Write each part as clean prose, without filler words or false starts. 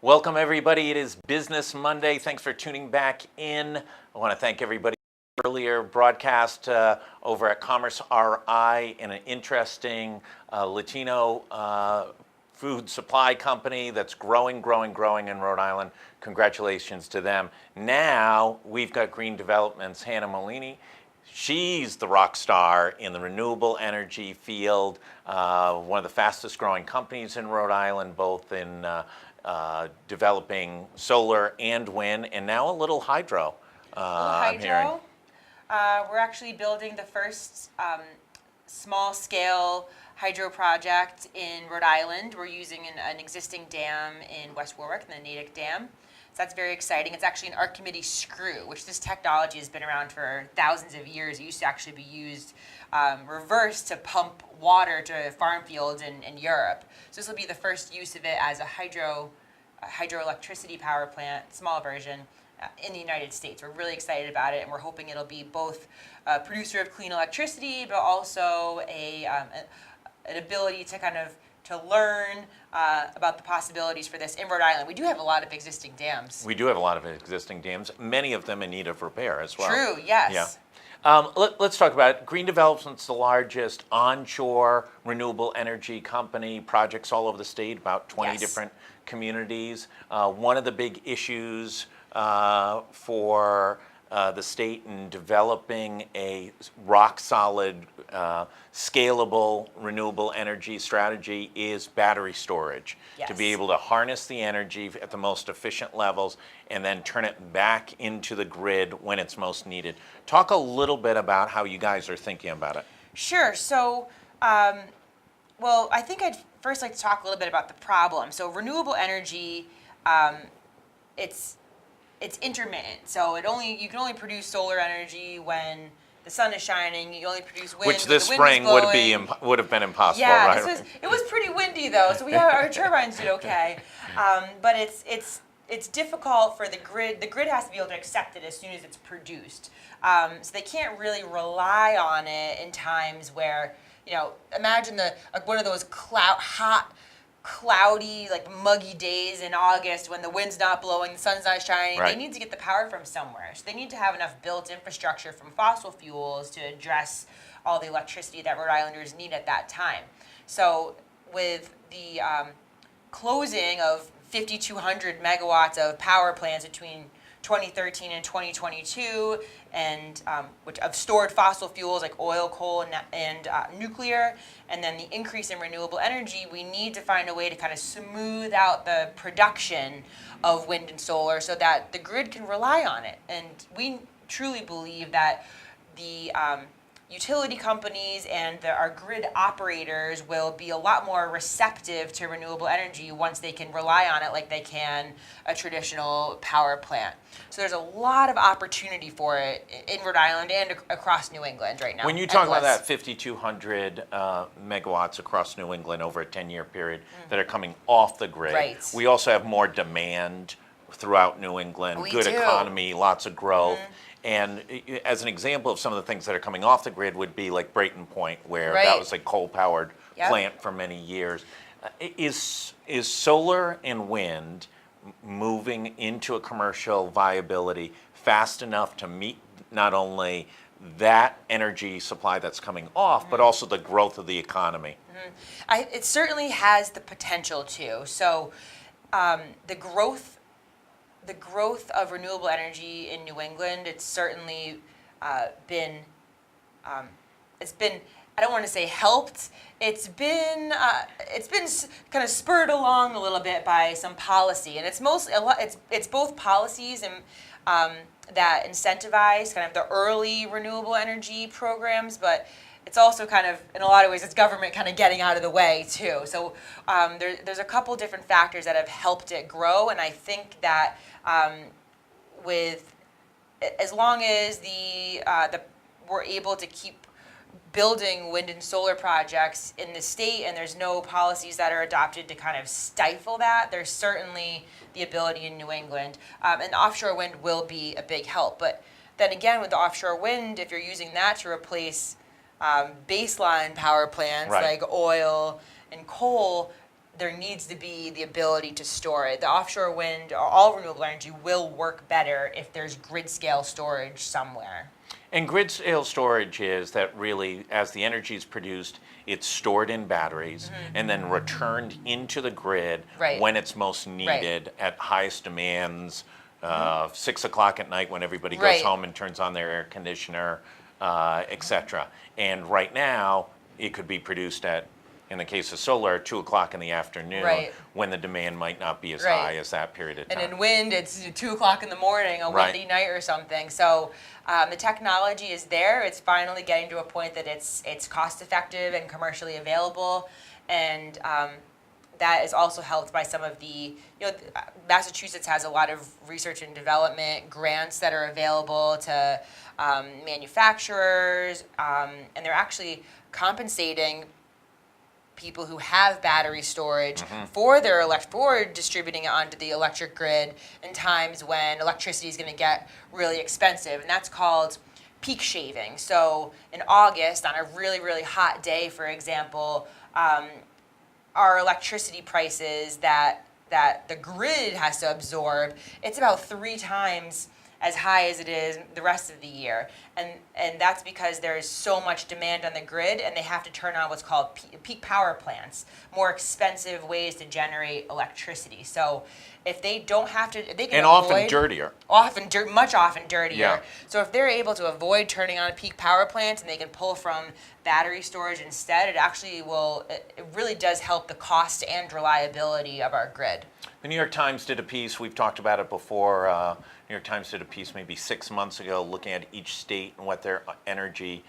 Welcome, everybody. It is Business Monday. Thanks for tuning back in. I want to thank everybody for the earlier broadcast over at Commerce RI in an interesting Latino food supply company that's growing in Rhode Island. Congratulations to them. Now we've got Green Development's Hannah Morini. She's the rock star in the renewable energy field, one of the fastest growing companies in Rhode Island, both in developing solar and wind, and now a little hydro. I'm hearing. We're actually building the first small-scale hydro project in Rhode Island. We're using an existing dam in West Warwick, the Natick Dam. So that's very exciting. It's actually an Archimedes screw, which this technology has been around for thousands of years. It used to actually be used reverse to pump water to farm fields in Europe. So this will be the first use of it as a hydroelectricity power plant, small version, in the United States. We're really excited about it, and we're hoping it'll be both a producer of clean electricity, but also an ability to kind of learn about the possibilities for this in Rhode Island. We do have a lot of existing dams. We do have a lot of existing dams, many of them in need of repair as well. True, yes. Yeah. Let's talk about it. Green Development's the largest onshore renewable energy company, projects all over the state, about 20 different communities. One of the big issues for the state in developing a rock-solid, scalable renewable energy strategy is battery storage. Yes. To be able to harness the energy at the most efficient levels and then turn it back into the grid when it's most needed. Talk a little bit about how you guys are thinking about it. Sure. So, well, I think I'd first like to talk a little bit about the problem. So renewable energy, it's intermittent. So you can only produce solar energy when the sun is shining. You only produce wind. Which this spring would have been impossible, yeah, right? It was pretty windy though, so our turbines did okay. But it's difficult for the grid. The grid has to be able to accept it as soon as it's produced. So they can't really rely on it in times where, imagine one of those hot, cloudy, muggy days in August when the wind's not blowing, the sun's not shining. Right. They need to get the power from somewhere. So they need to have enough built infrastructure from fossil fuels to address all the electricity that Rhode Islanders need at that time. So with the closing of 5,200 megawatts of power plants between 2013 and 2022, and which of stored fossil fuels like oil, coal, and nuclear, and then the increase in renewable energy, we need to find a way to kind of smooth out the production of wind and solar so that the grid can rely on it. And we truly believe that the utility companies and our grid operators will be a lot more receptive to renewable energy once they can rely on it like they can a traditional power plant. So there's a lot of opportunity for it in Rhode Island and across New England right now. When you talk about that 5,200 megawatts across New England over a 10-year period that are coming off the grid, right. We also have more demand throughout New England, good economy, lots of growth. And as an example of some of the things that are coming off the grid would be like Brayton Point, where that was a coal-powered plant for many years. Is solar and wind moving into a commercial viability fast enough to meet not only that energy supply that's coming off, but also the growth of the economy? It certainly has the potential to. So the growth of renewable energy in New England, it's certainly been, I don't want to say helped. It's been kind of spurred along a little bit by some policy, and it's both policies and that incentivize kind of the early renewable energy programs, but it's also kind of, in a lot of ways, it's government kind of getting out of the way too. So there's a couple different factors that have helped it grow, and I think that as long as we're able to keep building wind and solar projects in the state and there's no policies that are adopted to kind of stifle that, there's certainly the ability in New England. And offshore wind will be a big help. But then again, with the offshore wind, if you're using that to replace baseline power plants like oil and coal, there needs to be the ability to store it. The offshore wind, or all renewable energy, will work better if there's grid scale storage somewhere. And grid scale storage is that really, as the energy is produced, it's stored in batteries and then returned into the grid Right. when it's most needed at highest demands, 6 o'clock at night when everybody goes Right. home and turns on their air conditioner, et cetera. And right now, it could be produced at, in the case of solar, 2 o'clock in the afternoon Right. when the demand might not be as Right. high as that period of time. And in wind, it's 2 o'clock in the morning, a Right. windy night or something. So the technology is there. It's finally getting to a point that it's cost effective and commercially available. And that is also helped by some of the, Massachusetts has a lot of research and development grants that are available to manufacturers, and they're actually compensating people who have battery storage for for distributing it onto the electric grid in times when electricity is going to get really expensive, and that's called peak shaving. So in August, on a really, really hot day, for example, our electricity prices that the grid has to absorb, it's about 3 times as high as it is the rest of the year. And that's because there's so much demand on the grid, and they have to turn on what's called peak power plants, more expensive ways to generate electricity. So if they don't have to, if they can And avoid, often dirtier. much often dirtier. Yeah. So if they're able to avoid turning on peak power plants and they can pull from battery storage instead, it actually will, it really does help the cost and reliability of our grid. The New York Times did a piece, we've talked about it before, New York Times did a piece maybe 6 months ago looking at each state and what their energy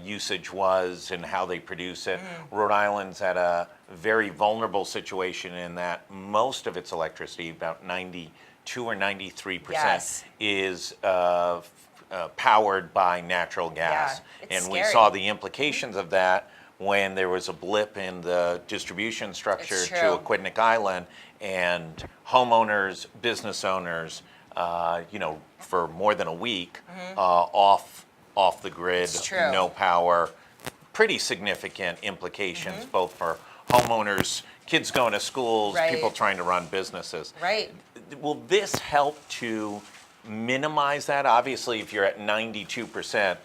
usage was and how they produce it. Rhode Island's at a very vulnerable situation in that most of its electricity, about 92 or 93%, Yes. is powered by natural gas. Yeah, it's and we scary. saw the implications of that when there was a blip in the distribution structure It's to true. Aquidneck Island, and homeowners, business owners, for more than a week, off the grid, It's true. no power. Pretty significant implications, both for homeowners, kids going to schools, Right. people trying to run businesses. Right. Will this help to minimize that? Obviously, if you're at 92%,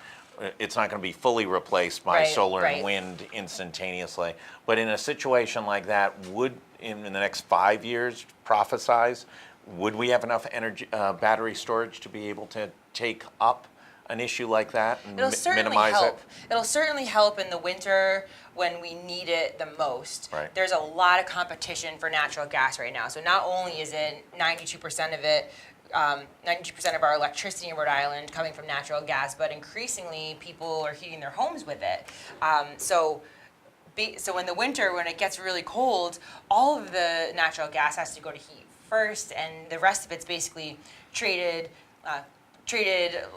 it's not going to be fully replaced by Right, solar right. and wind instantaneously. But in a situation like that, would, in the next 5 years, prophesize, would we have enough energy, battery storage to be able to take up an issue like that and It'll certainly minimize help. it? It'll certainly help in the winter when we need it the most. Right. There's a lot of competition for natural gas right now. So not only is it 92% of it, 92% of our electricity in Rhode Island coming from natural gas, but increasingly people are heating their homes with it. So in the winter, when it gets really cold, all of the natural gas has to go to heat first, and the rest of it's basically traded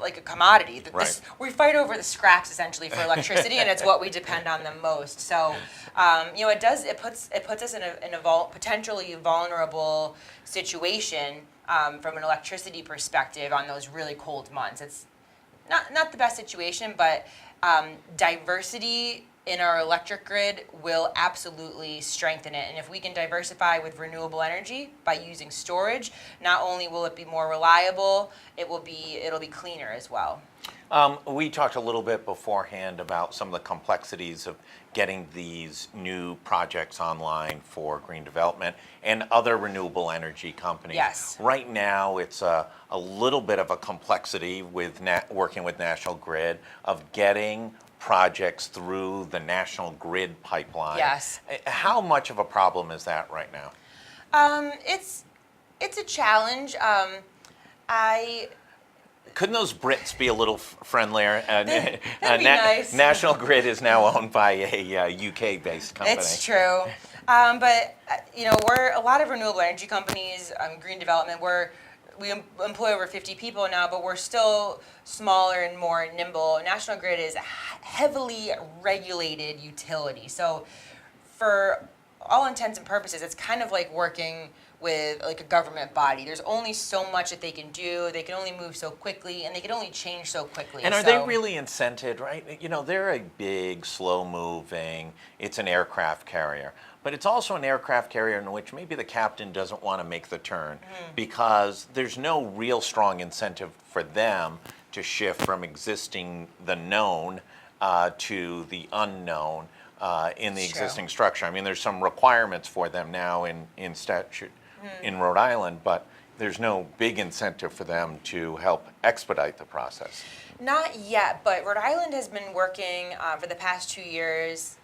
like a commodity. Right. We fight over the scraps essentially for electricity, and it's what we depend on the most. So, it puts us in a potentially vulnerable situation from an electricity perspective on those really cold months. It's not the best situation, but diversity in our electric grid will absolutely strengthen it. And if we can diversify with renewable energy by using storage, not only will it be more reliable, it'll be cleaner as well. We talked a little bit beforehand about some of the complexities of getting these new projects online for green development and other renewable energy companies. Yes. Right now, it's a little bit of a complexity with working with National Grid of getting projects through the National Grid pipeline. Yes. How much of a problem is that right now? It's a challenge. Couldn't those Brits be a little friendlier? That'd be nice. National Grid is now owned by a UK-based company. It's true. But we're a lot of renewable energy companies, green development. We employ over 50 people now, but we're still smaller and more nimble. National Grid is a heavily regulated utility. So for all intents and purposes, it's kind of like working with like a government body. There's only so much that they can do. They can only move so quickly, and they can only change so quickly. And are they really incented, right? They're a big, slow-moving, it's an aircraft carrier. but it's also an aircraft carrier in which maybe the captain doesn't want to make the turn because there's no real strong incentive for them to shift from the known to the unknown in the existing structure. I mean, there's some requirements for them now in statute in Rhode Island, but there's no big incentive for them to help expedite the process. Not yet, but Rhode Island has been working for the past 2 years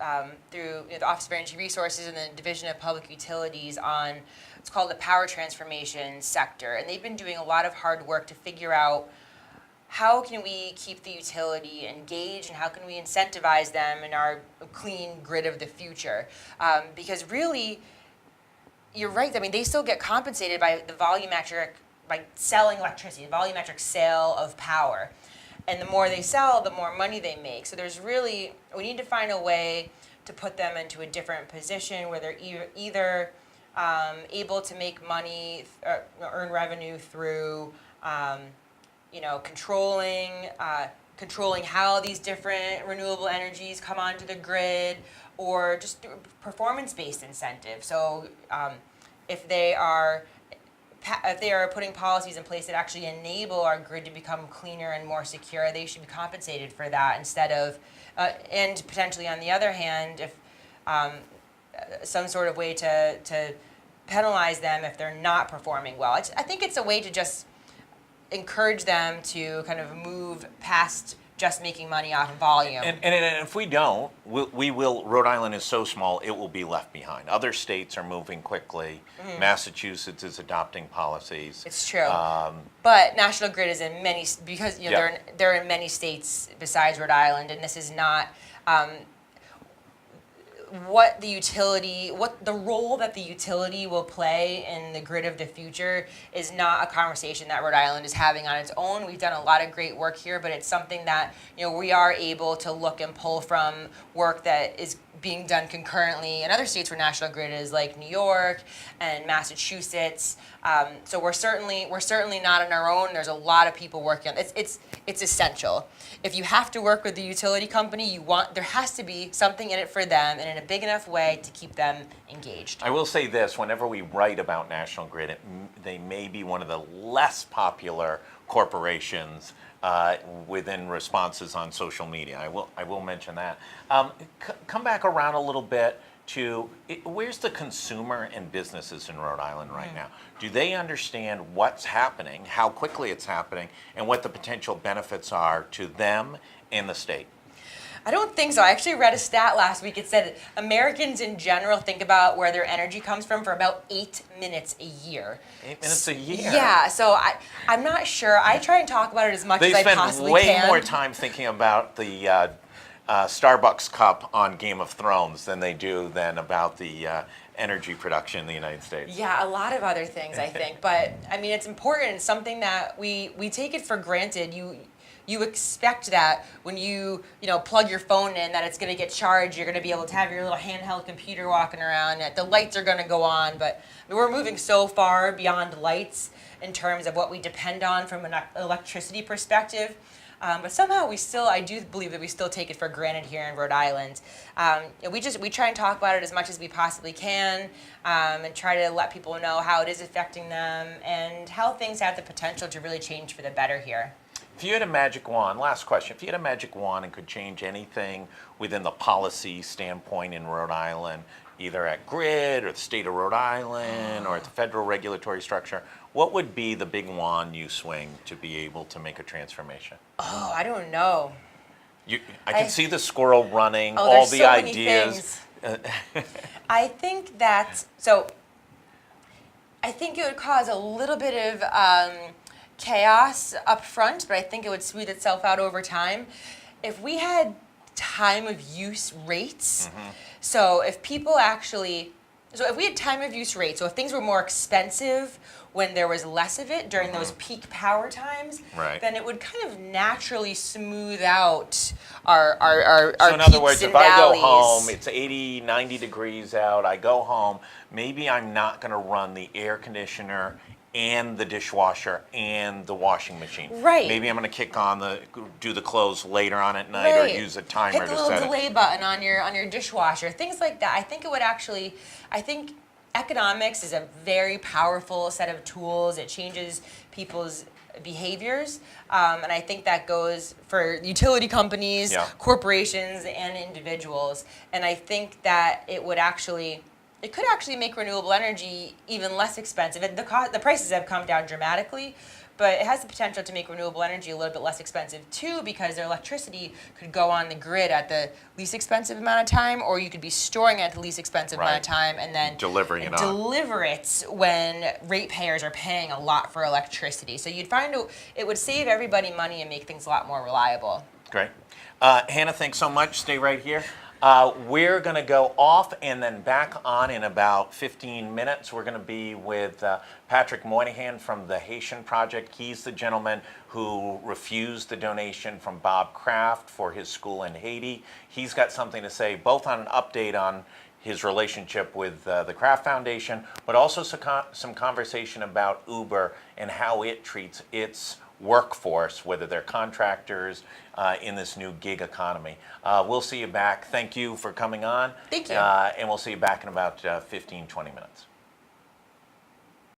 through the Office of Energy Resources and the Division of Public Utilities on what's called the power transformation sector. And they've been doing a lot of hard work to figure out how can we keep the utility engaged and how can we incentivize them in our clean grid of the future. Because really, you're right. I mean, they still get compensated by the volumetric, by selling electricity, the volumetric sale of power. And the more they sell, the more money they make. So we need to find a way to put them into a different position where they're either able to make money, earn revenue through, controlling how these different renewable energies come onto the grid, or just through performance-based incentives. So if they are putting policies in place that actually enable our grid to become cleaner and more secure, they should be compensated for that instead of, and potentially on the other hand, if some sort of way to penalize them if they're not performing well. I think it's a way to just encourage them to kind of move past just making money off of volume. And if we don't, we will. Rhode Island is so small, it will be left behind. Other states are moving quickly. Massachusetts is adopting policies. It's true. But National Grid is in many, because they're in many states besides Rhode Island, and this is not what the role that the utility will play in the grid of the future is not a conversation that Rhode Island is having on its own. We've done a lot of great work here, but it's something that we are able to look and pull from work that is being done concurrently in other states where National Grid is, like New York and Massachusetts. So we're certainly not on our own. There's a lot of people working on it. It's essential. If you have to work with the utility company, there has to be something in it for them and in a big enough way to keep them engaged. I will say this: whenever we write about National Grid, they may be one of the less popular corporations within responses on social media. I will mention that. Come back around a little bit to where's the consumer and businesses in Rhode Island right now? Do they understand what's happening, how quickly it's happening, and what the potential benefits are to them and the state? I don't think so. I actually read a stat last week. It said Americans in general think about where their energy comes from for about 8 minutes a year. 8 minutes a year? Yeah, so I'm not sure. I try and talk about it as much as I possibly They can. spend way more time thinking about the Starbucks cup on Game of Thrones than they do about the energy production in the United States. Yeah, a lot of other things, I think. But, I mean, it's important. It's something that we take it for granted. You expect that when you plug your phone in, that it's going to get charged. You're going to be able to have your little handheld computer walking around. That the lights are going to go on. But we're moving so far beyond lights in terms of what we depend on from an electricity perspective. But somehow I do believe that we still take it for granted here in Rhode Island. We try and talk about it as much as we possibly can, and try to let people know how it is affecting them and how things have the potential to really change for the better here. If you had a magic wand, last question, if you had a magic wand and could change anything within the policy standpoint in Rhode Island, either at Grid or the state of Rhode Island or at the federal regulatory structure, what would be the big wand you swing to be able to make a transformation? Oh, I don't know. I can see the squirrel running, all all the the ideas. I think it would cause a little bit of chaos up front, but I think it would smooth itself out over time. If we had time of use rates, so if we had time of use rates, so if things were more expensive when there was less of it during those peak power times, then it would kind of naturally smooth out our So in other words, peaks and if I go valleys. home, it's 80, 90 degrees out, I go home, maybe I'm not going to run the air conditioner and the dishwasher and the washing machine. Right. Maybe I'm going to do the clothes later on at night, or Right. use a timer Hit the to little set delay it. button on your dishwasher, things like that. I think it would actually, I think economics is a very powerful set of tools. It changes people's behaviors, and I think that goes for utility companies, Yeah. corporations, and individuals. And I think that it could actually make renewable energy even less expensive. And the prices have come down dramatically, but it has the potential to make renewable energy a little bit less expensive too, because their electricity could go on the grid at the least expensive amount of time, or you could be storing it at the least expensive amount of Right. time and then Delivering it on. deliver it when ratepayers are paying a lot for electricity. So you'd find it would save everybody money and make things a lot more reliable. Great. Hannah, thanks so much. Stay right here. We're going to go off and then back on in about 15 minutes. We're going to be with Patrick Moynihan from the Haitian Project. He's the gentleman who refused the donation from Bob Kraft for his school in Haiti. He's got something to say both on an update on his relationship with the Kraft Foundation, but also some conversation about Uber and how it treats its workforce, whether they're contractors in this new gig economy. We'll see you back. Thank you for coming on. Thank you. And we'll see you back in about 15, 20 minutes.